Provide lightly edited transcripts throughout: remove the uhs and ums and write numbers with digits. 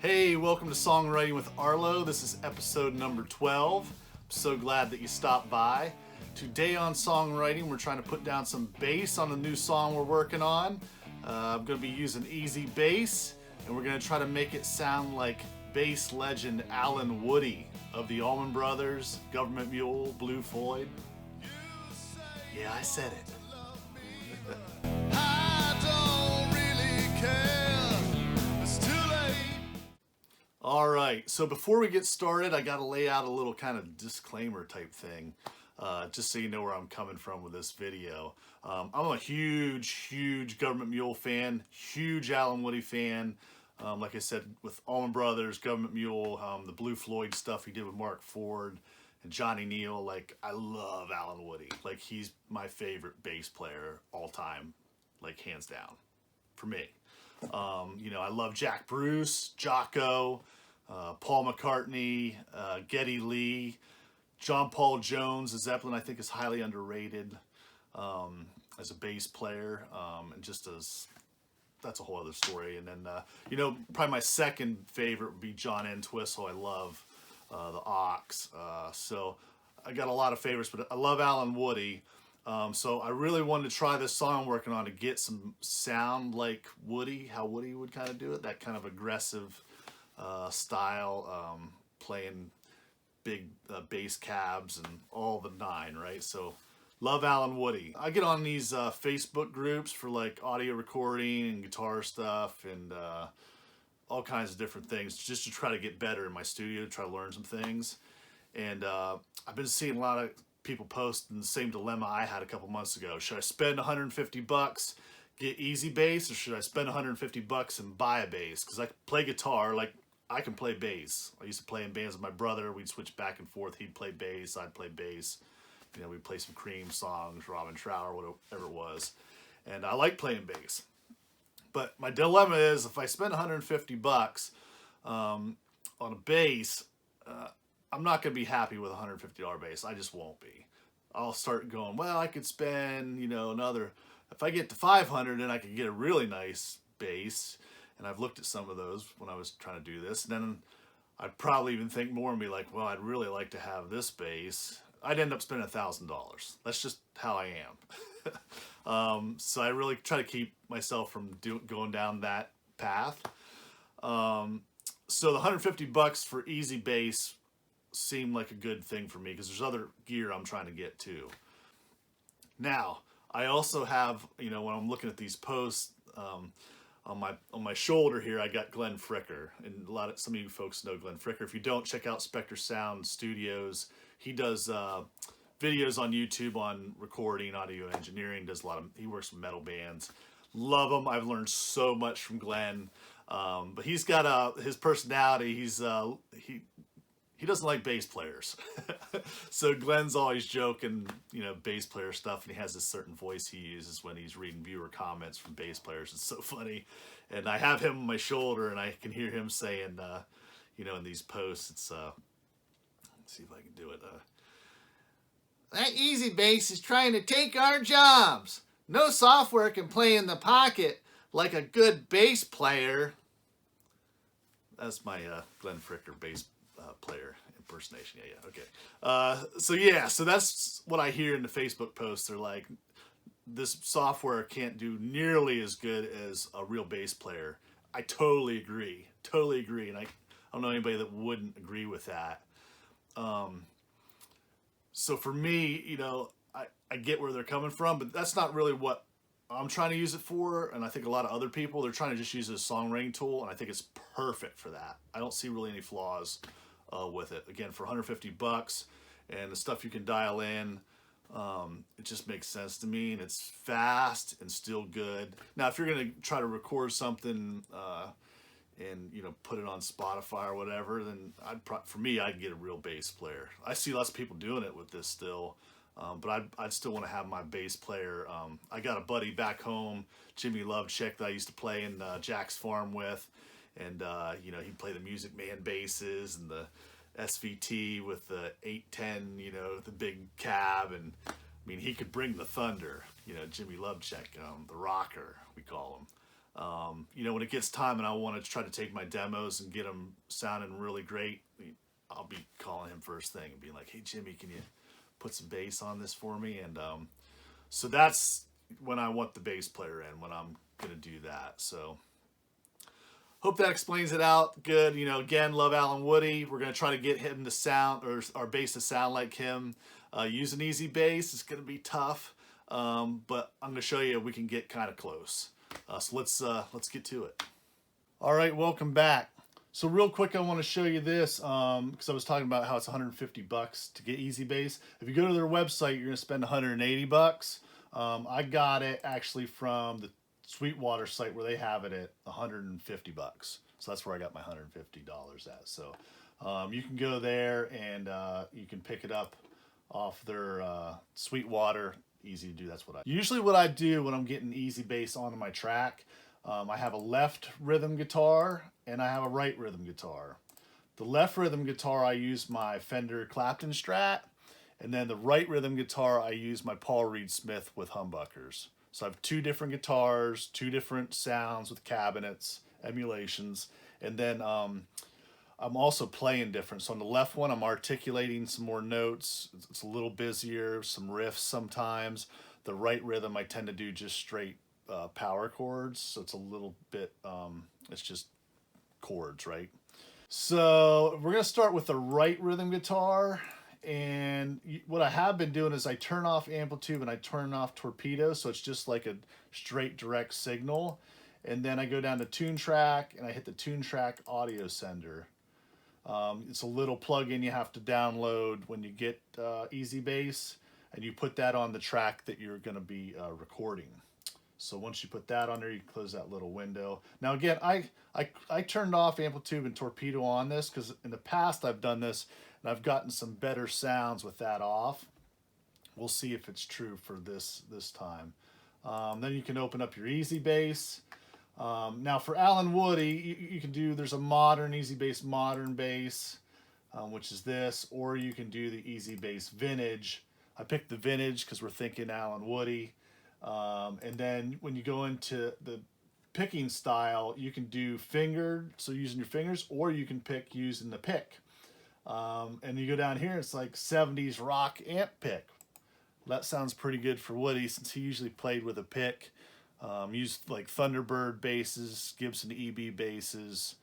Hey, welcome to Songwriting with Arlo. This is episode number 12. I'm so glad that you stopped by. Today on Songwriting, we're trying to put down some bass on a new song we're working on. I'm going to be using EZbass, and we're going to try to make it sound like bass legend Alan Woody of the Allman Brothers, Gov't Mule, Blue Floyd. Yeah, I said it. All right, so before we get started, I got to lay out a little kind of disclaimer type thing, just so you know where I'm coming from with this video. I'm a huge Gov't Mule fan, huge Alan Woody fan. Like I said, with Allman Brothers, Gov't Mule, the Blue Floyd stuff he did with Mark Ford and Johnny Neal. Like, I love Alan Woody. Like, he's my favorite bass player all time, like hands down, for me. I love Jack Bruce, Jocko, Paul McCartney, Geddy Lee, John Paul Jones. Zeppelin, I think, is highly underrated as a bass player, and just as that's a whole other story. And then, probably my second favorite would be John Entwistle. I love the Ox. So I got a lot of favorites, but I love Alan Woody. So I really wanted to try this song I'm working on to get some sound like Woody, how Woody would kind of do it, that kind of aggressive style, playing big bass cabs and all the nine, right? So love Alan Woody. I get on these Facebook groups for like audio recording and guitar stuff and all kinds of different things just to try to get better in my studio, to try to learn some things. And I've been seeing a lot of people posting the same dilemma I had a couple months ago. Should I spend $150, get EZbass, or should I spend $150 and buy a bass? Because I play guitar, like I can play bass. I used to play in bands with my brother. We'd switch back and forth. He'd play bass, I'd play bass. We'd play some Cream songs, Robin Trower, whatever it was. And I like playing bass. But my dilemma is, if I spend $150 on a bass, I'm not going to be happy with a $150 bass. I just won't be. I'll start going, well, I could spend, another, if I get to 500, then I could get a really nice bass. And I've looked at some of those when I was trying to do this. And then I'd probably even think more and be like, well, I'd really like to have this bass. I'd end up spending $1,000. That's just how I am. So I really try to keep myself from going down that path. So the $150 for EZbass seemed like a good thing for me because there's other gear I'm trying to get too. Now, I also have, when I'm looking at these posts, on my shoulder here, I got Glenn Fricker, and some of you folks know Glenn Fricker. If you don't, check out Spectre Sound Studios. He does videos on YouTube on recording, audio engineering. He works with metal bands. Love him. I've learned so much from Glenn. But he's got his personality. He doesn't like bass players. So Glenn's always joking, bass player stuff, and he has this certain voice he uses when he's reading viewer comments from bass players. It's so funny. And I have him on my shoulder, and I can hear him saying, in these posts, it's, let's see if I can do it. That EZbass is trying to take our jobs. No software can play in the pocket like a good bass player. That's my Glenn Fricker bass player impersonation. Yeah, okay. So that's what I hear in the Facebook posts. They're like, this software can't do nearly as good as a real bass player. I totally agree, and I don't know anybody that wouldn't agree with that. So for me, I get where they're coming from, but that's not really what I'm trying to use it for. And I think a lot of other people, they're trying to just use it as a songwriting tool, and I think it's perfect for that. I don't see really any flaws with it. Again, for $150 and the stuff you can dial in, it just makes sense to me, and it's fast and still good. Now, if you're going to try to record something and put it on Spotify or whatever, then for me, I'd get a real bass player. I see lots of people doing it with this still, but I'd still want to have my bass player. I got a buddy back home, Jimmy Lovecheck, that I used to play in Jack's Farm with, and he'd play the Music Man basses and the SVT with the 810, the big cab, and I mean, he could bring the thunder. Jimmy Lovecheck, the rocker, we call him. You know, when it gets time and I want to try to take my demos and get them sounding really great, I'll be calling him first thing and being like, hey Jimmy, can you put some bass on this for me? And so that's when I want the bass player in, when I'm gonna do that. So hope that explains it out good. You know, again, love Alan Woody. We're gonna try to get him to sound, or our bass to sound like him. Using EZbass is gonna be tough, but I'm gonna show you we can get kind of close. So let's get to it. All right, welcome back. So real quick, I want to show you this because I was talking about how it's 150 bucks to get EZbass. If you go to their website, you're gonna spend 180 bucks. I got it actually from the Sweetwater site where they have it at 150 bucks. So that's where I got my $150 at. So you can go there and you can pick it up off their Sweetwater. Easy to do. That's what I usually do when I'm getting EZbass onto my track. I have a left rhythm guitar and I have a right rhythm guitar. The left rhythm guitar I use my Fender Clapton Strat, and then the right rhythm guitar I use my Paul Reed Smith with humbuckers. So I have two different guitars, two different sounds with cabinets, emulations, and then I'm also playing different. So on the left one, I'm articulating some more notes. It's a little busier, some riffs sometimes. The right rhythm, I tend to do just straight power chords. So it's a little bit, it's just chords, right? So we're gonna start with the right rhythm guitar. And what I have been doing is I turn off amplitude and I turn off torpedo. So it's just like a straight direct signal. And then I go down to Toontrack and I hit the Toontrack audio sender. It's a little plugin you have to download when you get EZbass, and you put that on the track that you're going to be recording. So once you put that on there, you close that little window. Now again, I turned off amplitude and torpedo on this because in the past I've done this and I've gotten some better sounds with that off. We'll see if it's true for this time. Then you can open up your EZbass. Now for Alan Woody, you can do, there's a modern EZbass modern bass, which is this, or you can do the EZbass vintage. I picked the vintage because we're thinking Alan Woody. And then when you go into the picking style, you can do fingered, so using your fingers, or you can pick using the pick. And you go down here, it's like 70s rock amp pick. That sounds pretty good for Woody since he usually played with a pick. Used like Thunderbird basses, Gibson EB basses.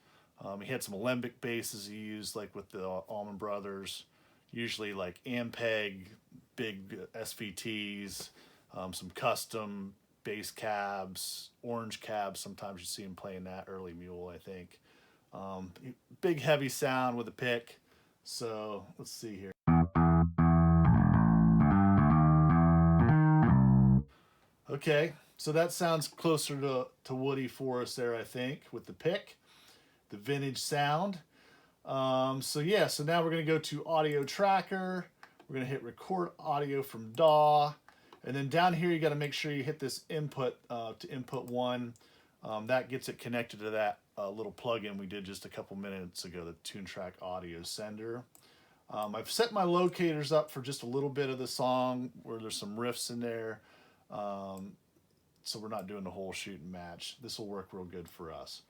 He had some Alembic basses he used like with the Allman Brothers. Usually like Ampeg, big SVTs, some custom bass cabs, orange cabs. Sometimes you see him playing that, early Mule, I think. Big heavy sound with a pick. So let's see here. Okay, so that sounds closer to Woody for us there, I think, with the pick, the vintage sound. So yeah, so now we're going to go to Audio Tracker. We're going to hit Record Audio from DAW. And then down here, you got to make sure you hit this input to input 1. That gets it connected to that little plugin we did just a couple minutes ago, the Toontrack Audio Sender. I've set my locators up for just a little bit of the song where there's some riffs in there. So we're not doing the whole shoot and match. This will work real good for us.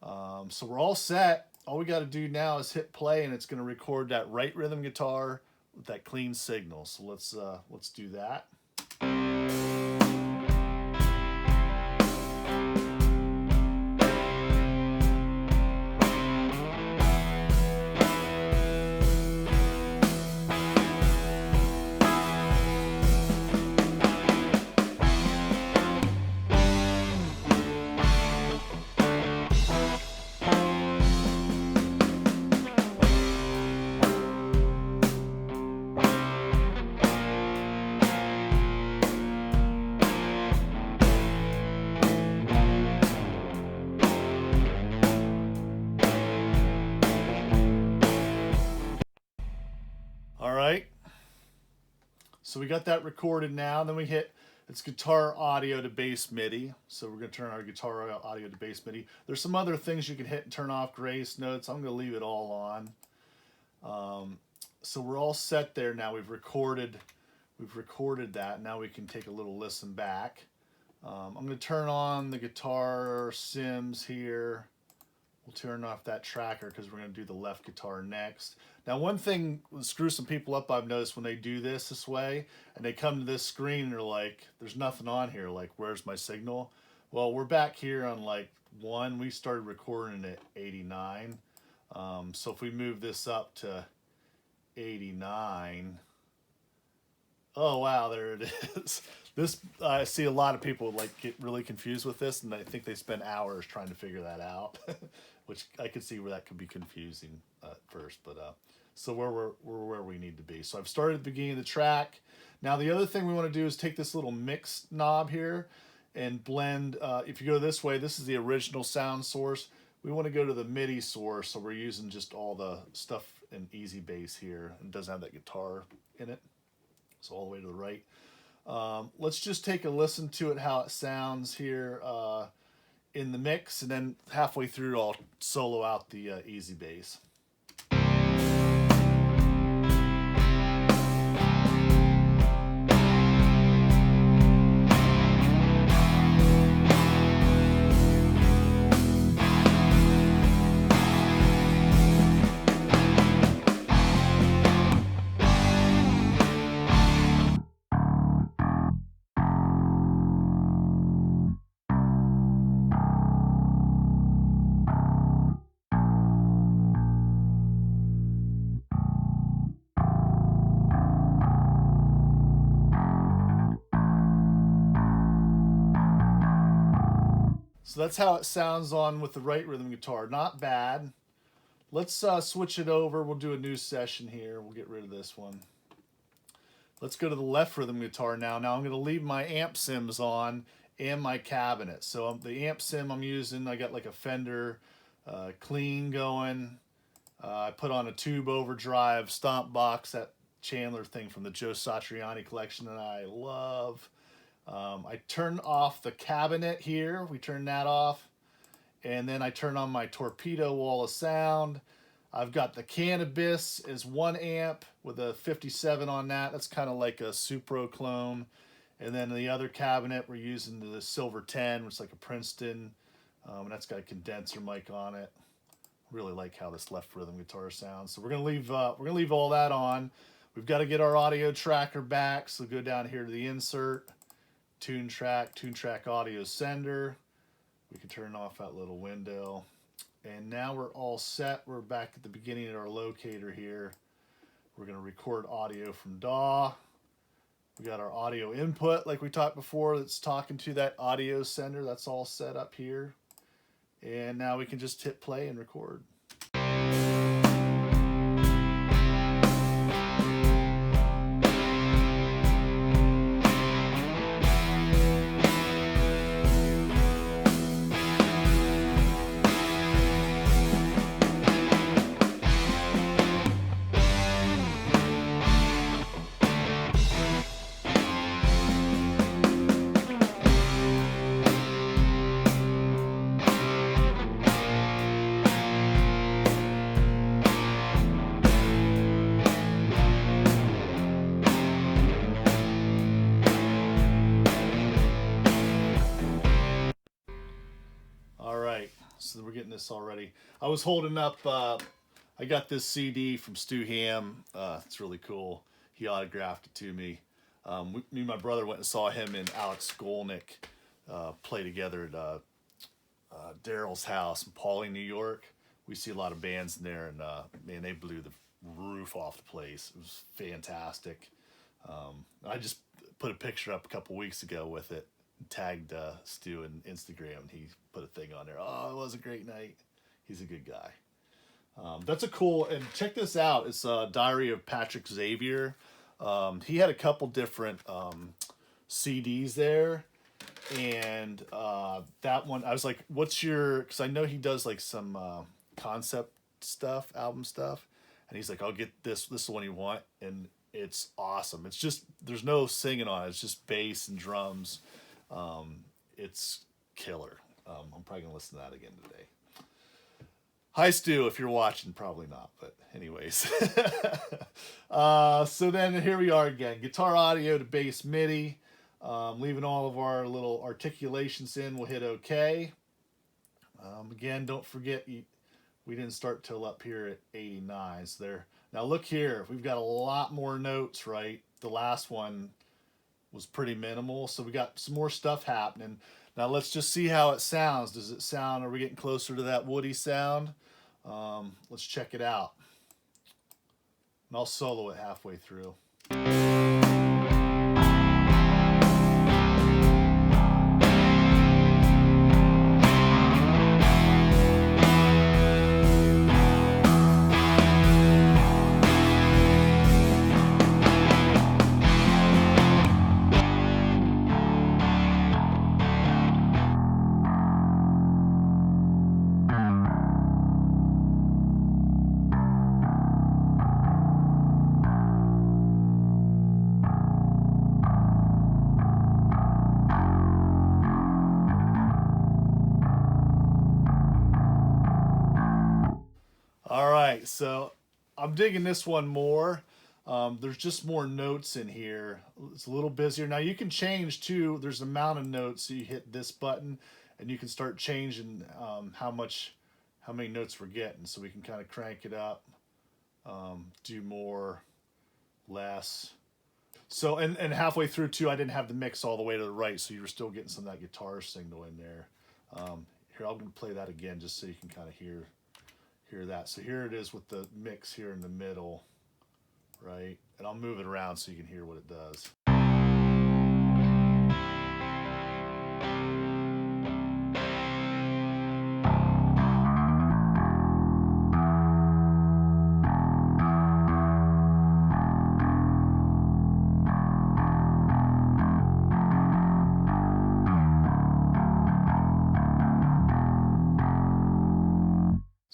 So we're all set. All we got to do now is hit play, and it's going to record that right rhythm guitar with that clean signal. So let's do that. All right, so we got that recorded now. Then we hit, it's guitar audio to bass MIDI. So we're gonna turn our guitar audio to bass MIDI. There's some other things you can hit and turn off, grace notes. I'm gonna leave it all on. So we're all set there now. We've recorded that. Now we can take a little listen back. I'm going to turn on the guitar sims here. We'll turn off that tracker because we're going to do the left guitar next. Now, one thing that screws some people up I've noticed when they do this way, and they come to this screen and they're like, there's nothing on here, like, where's my signal? Well, we're back here on like 1. We started recording at 89. So if we move this up to 89, oh wow, there it is. This, I see a lot of people like get really confused with this, and I think they spend hours trying to figure that out, which I could see where that could be confusing at first. But so we're where we need to be. So I've started at the beginning of the track. Now the other thing we want to do is take this little mix knob here and blend. If you go this way, this is the original sound source. We want to go to the MIDI source, so we're using just all the stuff in EZbass here. It doesn't have that guitar in it, so all the way to the right. Let's just take a listen to it, how it sounds here in the mix, and then halfway through I'll solo out the EZbass. So that's how it sounds on with the right rhythm guitar. Not bad. Let's switch it over. We'll do a new session here. We'll get rid of this one. Let's go to the left rhythm guitar now. Now I'm going to leave my amp sims on and my cabinet. So the amp sim I'm using, I got like a Fender clean going. I put on a tube overdrive stomp box, that Chandler thing from the Joe Satriani collection that I love. I turn off the cabinet here. We turn that off. And then I turn on my torpedo wall of sound. I've got the Cannabis as 1 amp with a 57 on that. That's kind of like a Supro clone. And then the other cabinet, we're using the Silver 10, which is like a Princeton. And that's got a condenser mic on it. Really like how this left rhythm guitar sounds. So we're gonna leave all that on. We've got to get our audio tracker back. So go down here to the insert. Toontrack audio sender. We can turn off that little window. And now we're all set. We're back at the beginning of our locator here. We're going to record audio from DAW. We got our audio input like we talked before that's talking to that audio sender. That's all set up here. And now we can just hit play and record. So we're getting this already. I was holding up, I got this CD from Stu Ham. It's really cool. He autographed it to me. Me and my brother went and saw him and Alex Skolnick play together at Daryl's house in Pauley, New York. We see a lot of bands in there, and man, they blew the roof off the place. It was fantastic. I just put a picture up a couple weeks ago with it. Tagged Stu in Instagram, and he put a thing on there. Oh, it was a great night. He's a good guy. That's a cool, and check this out. It's a Diary of Patrick Xavier. He had a couple different CDs there, and that one, I was like, what's your, because I know he does like some concept stuff, album stuff, and he's like, I'll get this is the one you want, and it's awesome. It's just, there's no singing on it. It's just bass and drums. It's killer. I'm probably gonna listen to that again today. Hi Stu, if you're watching, probably not, but anyways. So then here we are again. Guitar audio to bass MIDI. Leaving all of our little articulations in, we'll hit OK. Again, don't forget we didn't start till up here at 89. So there. Now look here, we've got a lot more notes, right? The last one was pretty minimal, so we got some more stuff happening. Now let's just see how it sounds. Does it sound, are we getting closer to that woody sound? Let's check it out. And I'll solo it halfway through. All right, so I'm digging this one more. There's just more notes in here. It's a little busier. Now you can change too. There's an amount of notes, so you hit this button and you can start changing how many notes we're getting. So we can kind of crank it up, do more, less. So, and halfway through too, I didn't have the mix all the way to the right, so you were still getting some of that guitar signal in there. Here, I'm gonna play that again just so you can kind of hear that. So here it is with the mix here in the middle, right? And I'll move it around so you can hear what it does.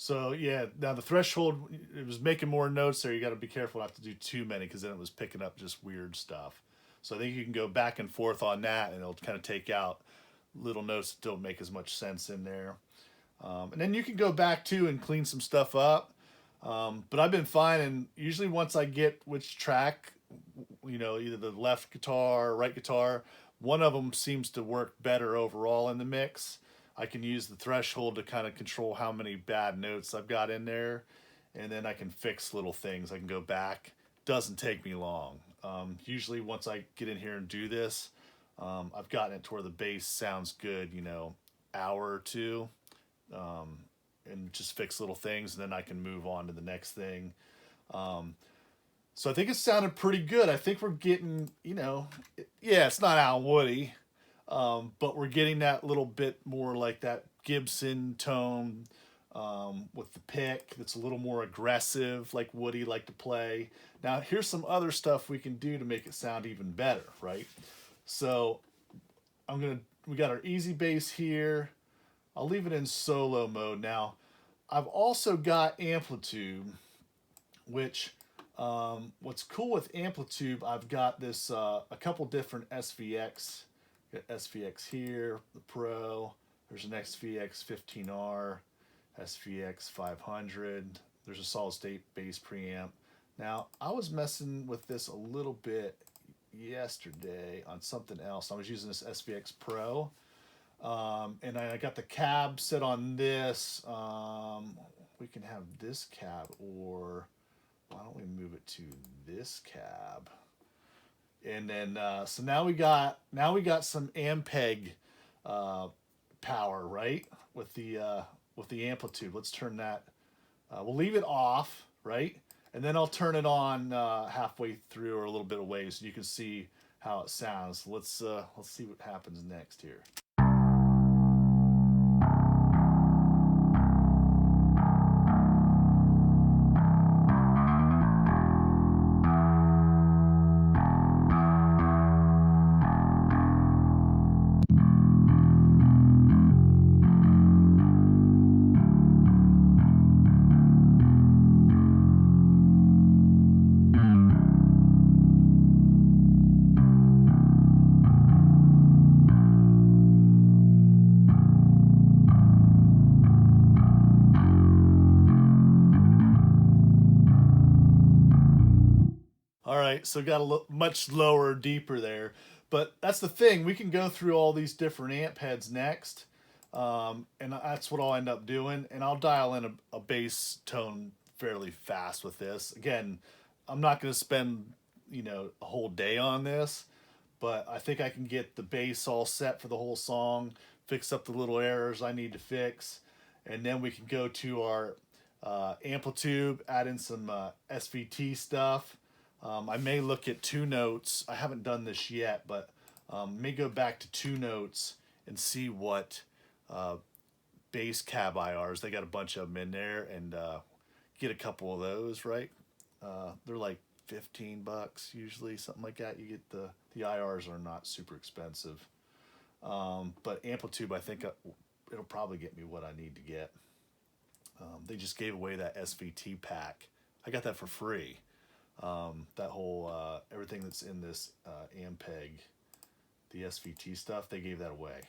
So yeah, now the threshold, it was making more notes there. You got to be careful not to do too many because then it was picking up just weird stuff. So I think you can go back and forth on that and it'll kind of take out little notes that don't make as much sense in there. And then you can go back too and clean some stuff up. But I've been finding usually once I get which track, you know, either the left guitar or right guitar, one of them seems to work better overall in the mix. I can use the threshold to kind of control how many bad notes I've got in there, and then I can fix little things. I can go back. Doesn't take me long. Usually once I get in here and do this, I've gotten it to where the bass sounds good, you know, hour or two, and just fix little things, and then I can move on to the next thing. So I think it sounded pretty good. I think we're getting, you know, yeah, it's not Al Woody, but we're getting that little bit more like that Gibson tone with the pick that's a little more aggressive, like Woody liked to play. Now, here's some other stuff we can do to make it sound even better, right? So we got our EZbass here. I'll leave it in solo mode. Now, I've also got Amplitude, which what's cool with Amplitude, I've got this a couple different SVX. Got SVX here, the Pro. There's an SVX 15R, SVX 500. There's a solid state bass preamp. Now, I was messing with this a little bit yesterday on something else. I was using this SVX Pro, and I got the cab set on this. We can have this cab, or why don't we move it to this cab? And then so now we got some Ampeg power, right? With the Amplitude. Let's turn that. We'll leave it off, right? And then I'll turn it on halfway through or a little bit away so you can see how it sounds. Let's see what happens next here. All right, so got a much lower, deeper there. But that's the thing. We can go through all these different amp heads next. And that's what I'll end up doing. And I'll dial in a bass tone fairly fast with this. Again, I'm not going to spend, you know, a whole day on this. But I think I can get the bass all set for the whole song, fix up the little errors I need to fix. And then we can go to our amplitude, add in some SVT stuff. I may look at 2 notes. I haven't done this yet, but may go back to 2 notes and see what bass cab IRs. They got a bunch of them in there, and get a couple of those, right? They're like $15 usually, something like that. You get the IRs are not super expensive. But amplitude, I think it'll probably get me what I need to get. They just gave away that SVT pack. I got that for free. That whole everything that's in this Ampeg, the SVT stuff, they gave that away,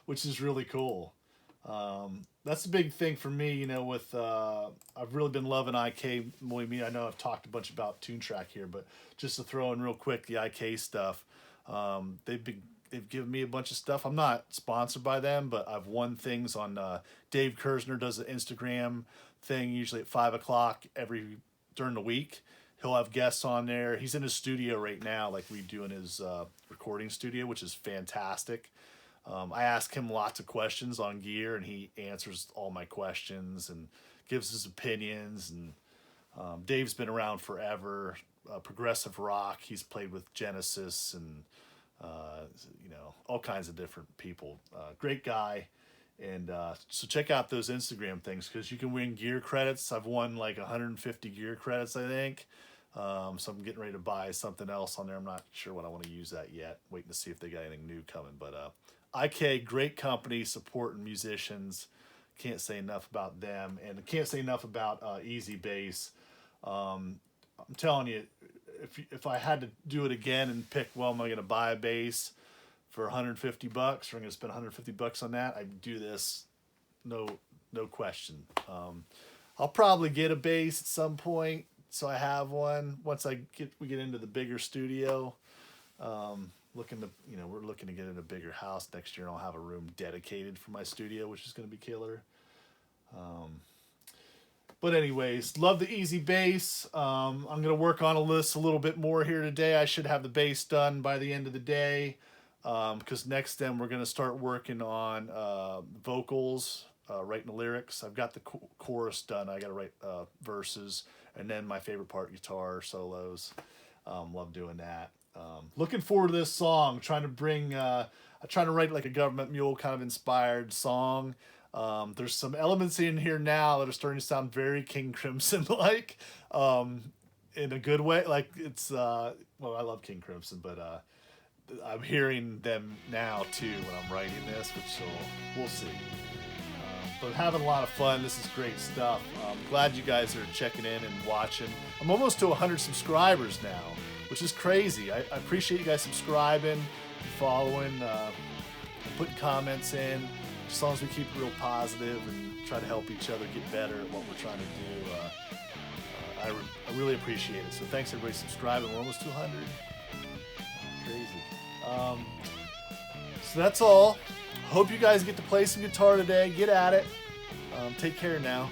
which is really cool. That's a big thing for me, you know. With I've really been loving IK Muy Me. I know I've talked a bunch about Toontrack here, but just to throw in real quick the IK stuff, they've given me a bunch of stuff. I'm not sponsored by them, but I've won things on. Dave Kersner does an Instagram thing usually at 5 o'clock during the week. He'll have guests on there. He's in his studio right now, like we do in his recording studio, which is fantastic. I ask him lots of questions on gear, and he answers all my questions and gives his opinions. And Dave's been around forever. Progressive rock. He's played with Genesis and you know, all kinds of different people. Great guy. And so check out those Instagram things, because you can win gear credits. I've won like 150 gear credits, I think. So I'm getting ready to buy something else on there. I'm not sure what I want to use that yet. Waiting to see if they got anything new coming. But IK, great company, supporting musicians. Can't say enough about them. And can't say enough about EZbass. I'm telling you, if I had to do it again and pick, well, am I going to buy a bass for $150, or I'm going to spend $150 on that, I'd do this, no question. I'll probably get a bass at some point, so I have one once we get into the bigger studio. We're looking to get in a bigger house next year, and I'll have a room dedicated for my studio, which is going to be killer. But anyways, love the EZbass. I'm going to work on this a little bit more here today. I should have the bass done by the end of the day, because next then we're going to start working on vocals, writing the lyrics. I've got the chorus done. I got to write verses, and then my favorite part, guitar solos. Love doing that. Looking forward to this song. Trying to write like a Gov't Mule kind of inspired song. There's some elements in here now that are starting to sound very King Crimson like, in a good way. Like it's well, I love King Crimson, but I'm hearing them now too when I'm writing this, which we'll see. But having a lot of fun. This is great stuff. I'm glad you guys are checking in and watching. I'm almost to 100 subscribers now, which is crazy. I appreciate you guys subscribing and following, and putting comments in. As long as we keep it real positive and try to help each other get better at what we're trying to do, I really appreciate it. So thanks everybody subscribing. We're almost to 100. Crazy. So that's all. Hope you guys get to play some guitar today. Get at it. Take care now.